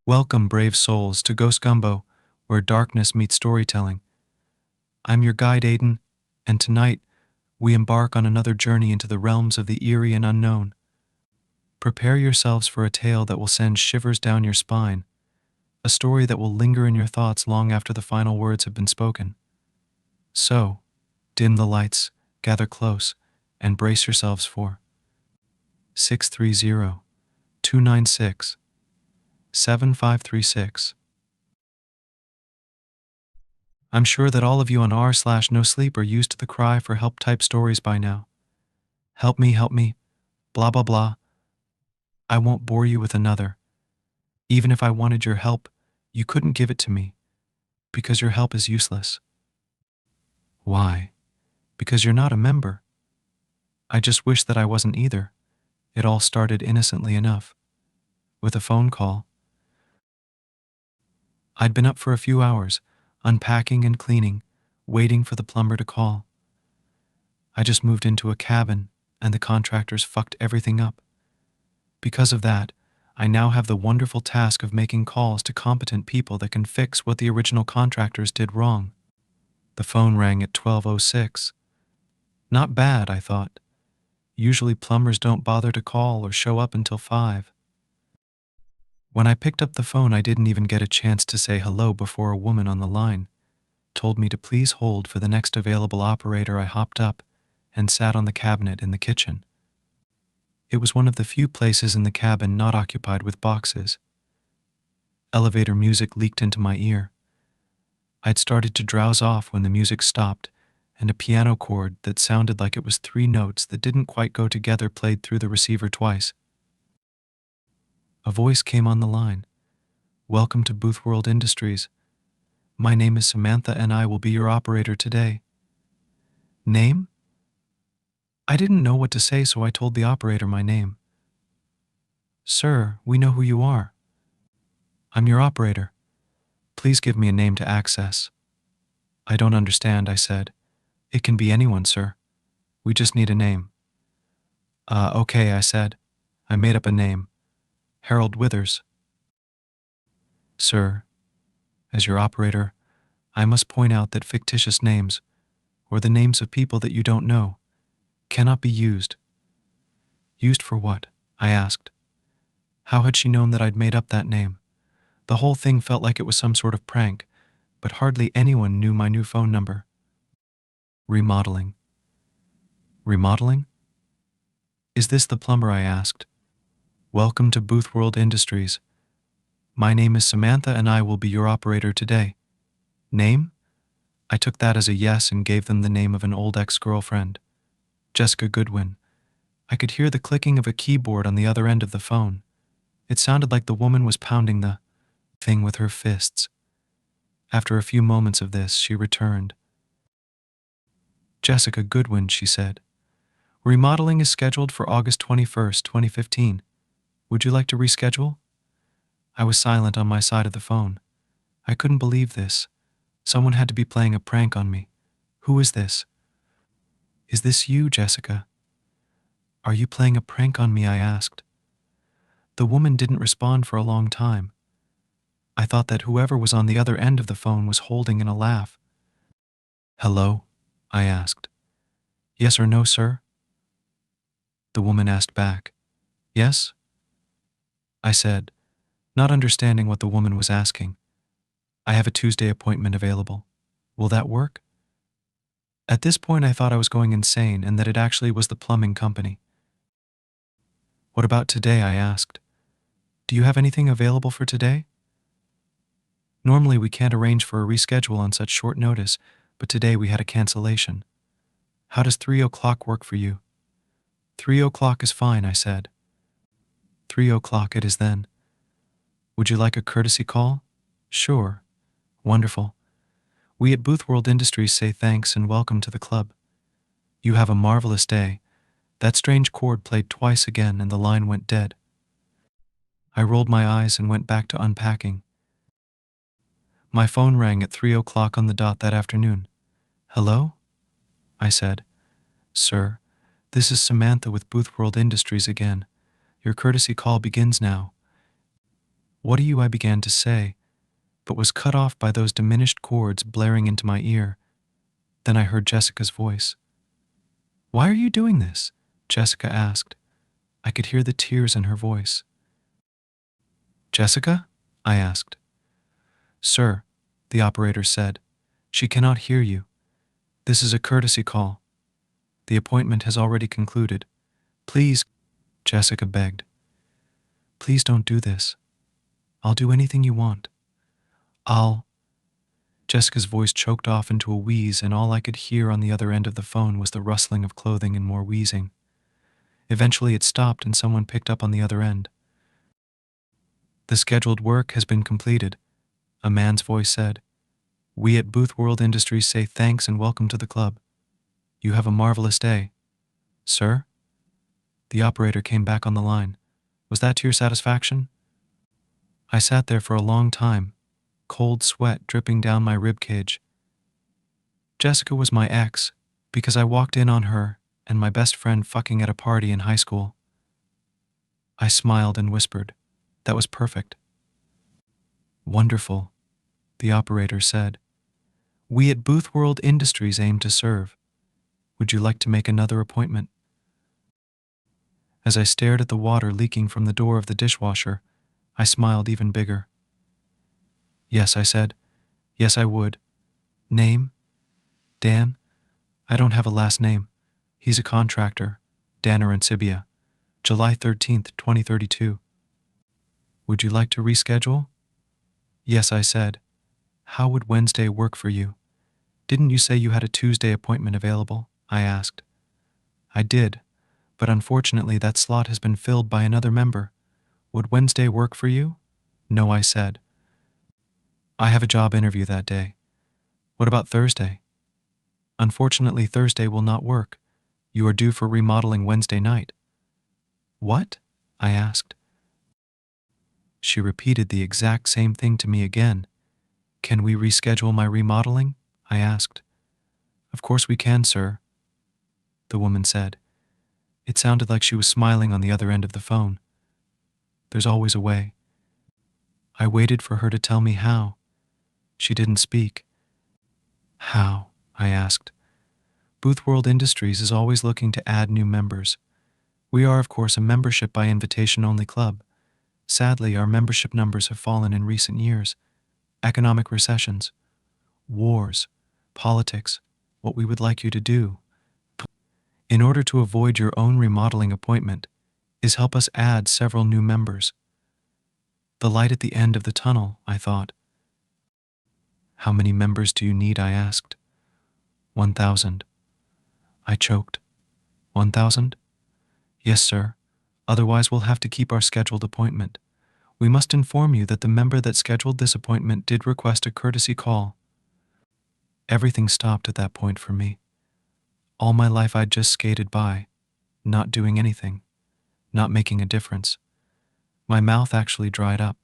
Welcome, brave souls, to Ghost Gumbo, where darkness meets storytelling. I'm your guide, Aiden, and tonight we embark on another journey into the realms of the eerie and unknown. Prepare yourselves for a tale that will send shivers down your spine, a story that will linger in your thoughts long after the final words have been spoken. So, dim the lights, gather close, and brace yourselves for 630 296 7536. I'm sure that all of you on r/no sleep are used to the cry for help type stories by now. Help me, blah blah blah. I won't bore you with another. Even if I wanted your help, you couldn't give it to me, because your help is useless. Why? Because you're not a member. I just wish that I wasn't either. It all started innocently enough, with a phone call. I'd been up for a few hours, unpacking and cleaning, waiting for the plumber to call. I just moved into a cabin, and the contractors fucked everything up. Because of that, I now have the wonderful task of making calls to competent people that can fix what the original contractors did wrong. The phone rang at 12:06. Not bad, I thought. Usually plumbers don't bother to call or show up until 5. When I picked up the phone, I didn't even get a chance to say hello before a woman on the line told me to please hold for the next available operator. I hopped up and sat on the cabinet in the kitchen. It was one of the few places in the cabin not occupied with boxes. Elevator music leaked into my ear. I'd started to drowse off when the music stopped, and a piano chord that sounded like it was 3 notes that didn't quite go together played through the receiver twice. A voice came on the line. Welcome to Boothworld Industries. My name is Samantha and I will be your operator today. Name? I didn't know what to say, so I told the operator my name. Sir, we know who you are. I'm your operator. Please give me a name to access. I don't understand, I said. It can be anyone, sir. We just need a name. Okay, I said. I made up a name. Harold Withers. Sir, as your operator, I must point out that fictitious names, or the names of people that you don't know, cannot be used. Used for what? I asked. How had she known that I'd made up that name? The whole thing felt like it was some sort of prank, but hardly anyone knew my new phone number. Remodeling. Remodeling? Is this the plumber? I asked. Welcome to Boothworld Industries. My name is Samantha and I will be your operator today. Name? I took that as a yes and gave them the name of an old ex-girlfriend, Jessica Goodwin. I could hear the clicking of a keyboard on the other end of the phone. It sounded like the woman was pounding the thing with her fists. After a few moments of this, she returned. Jessica Goodwin, she said. Remodeling is scheduled for August 21st, 2015. Would you like to reschedule? I was silent on my side of the phone. I couldn't believe this. Someone had to be playing a prank on me. Who is this? Is this you, Jessica? Are you playing a prank on me? I asked. The woman didn't respond for a long time. I thought that whoever was on the other end of the phone was holding in a laugh. Hello? I asked. Yes or no, sir? The woman asked back. Yes? I said, not understanding what the woman was asking. I have a Tuesday appointment available. Will that work? At this point, I thought I was going insane and that it actually was the plumbing company. What about today? I asked. Do you have anything available for today? Normally, we can't arrange for a reschedule on such short notice, but today we had a cancellation. How does 3 o'clock work for you? 3 o'clock is fine, I said. 3 o'clock it is then. Would you like a courtesy call? Sure. Wonderful. We at Boothworld Industries say thanks and welcome to the club. You have a marvelous day. That strange chord played twice again and the line went dead. I rolled my eyes and went back to unpacking. My phone rang at 3 o'clock on the dot that afternoon. Hello? I said. Sir, this is Samantha with Boothworld Industries again. Your courtesy call begins now. What are you? I began to say, but was cut off by those diminished chords blaring into my ear. Then I heard Jessica's voice. Why are you doing this? Jessica asked. I could hear the tears in her voice. Jessica? I asked. Sir, the operator said, she cannot hear you. This is a courtesy call. The appointment has already concluded. Please, Jessica begged. Please don't do this. I'll do anything you want. Jessica's voice choked off into a wheeze, and all I could hear on the other end of the phone was the rustling of clothing and more wheezing. Eventually it stopped and someone picked up on the other end. The scheduled work has been completed, a man's voice said. We at Boothworld Industries say thanks and welcome to the club. You have a marvelous day. Sir? The operator came back on the line. Was that to your satisfaction? I sat there for a long time, cold sweat dripping down my ribcage. Jessica was my ex, because I walked in on her and my best friend fucking at a party in high school. I smiled and whispered, that was perfect. Wonderful, the operator said. We at Boothworld Industries aim to serve. Would you like to make another appointment? As I stared at the water leaking from the door of the dishwasher, I smiled even bigger. Yes, I said. Yes, I would. Name? Dan? I don't have a last name. He's a contractor. Dan Arancibia. July 13th, 2032. Would you like to reschedule? Yes, I said. How would Wednesday work for you? Didn't you say you had a Tuesday appointment available? I asked. I did, but unfortunately that slot has been filled by another member. Would Wednesday work for you? No, I said. I have a job interview that day. What about Thursday? Unfortunately, Thursday will not work. You are due for remodeling Wednesday night. What? I asked. She repeated the exact same thing to me again. Can we reschedule my remodeling? I asked. Of course we can, sir, the woman said. It sounded like she was smiling on the other end of the phone. There's always a way. I waited for her to tell me how. She didn't speak. How? I asked. Boothworld Industries is always looking to add new members. We are, of course, a membership by invitation-only club. Sadly, our membership numbers have fallen in recent years. Economic recessions, wars, politics, what we would like you to do, in order to avoid your own remodeling appointment, is help us add several new members. The light at the end of the tunnel, I thought. How many members do you need? I asked. 1,000. I choked. 1,000? Yes, sir. Otherwise we'll have to keep our scheduled appointment. We must inform you that the member that scheduled this appointment did request a courtesy call. Everything stopped at that point for me. All my life I'd just skated by, not doing anything, not making a difference. My mouth actually dried up.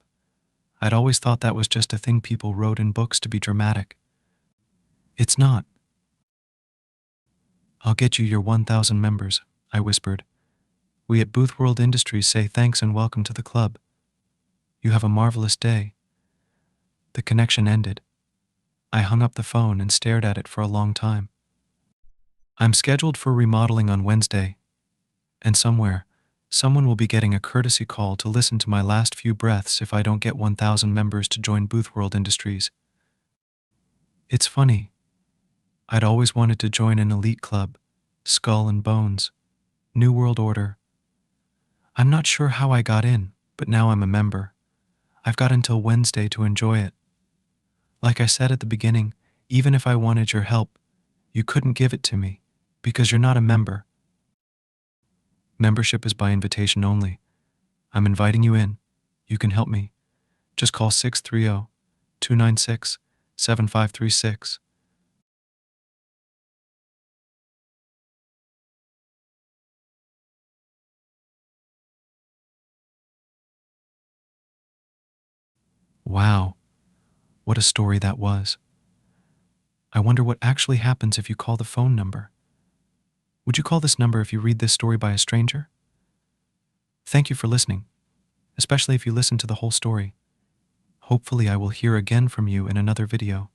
I'd always thought that was just a thing people wrote in books to be dramatic. It's not. I'll get you your 1,000 members, I whispered. We at Boothworld Industries say thanks and welcome to the club. You have a marvelous day. The connection ended. I hung up the phone and stared at it for a long time. I'm scheduled for remodeling on Wednesday, and someone will be getting a courtesy call to listen to my last few breaths if I don't get 1,000 members to join Boothworld Industries. It's funny. I'd always wanted to join an elite club, Skull and Bones, New World Order. I'm not sure how I got in, but now I'm a member. I've got until Wednesday to enjoy it. Like I said at the beginning, even if I wanted your help, you couldn't give it to me, because you're not a member. Membership is by invitation only. I'm inviting you in. You can help me. Just call 630-296-7536. Wow, what a story that was. I wonder what actually happens if you call the phone number. Would you call this number if you read this story by a stranger? Thank you for listening, especially if you listen to the whole story. Hopefully I will hear again from you in another video.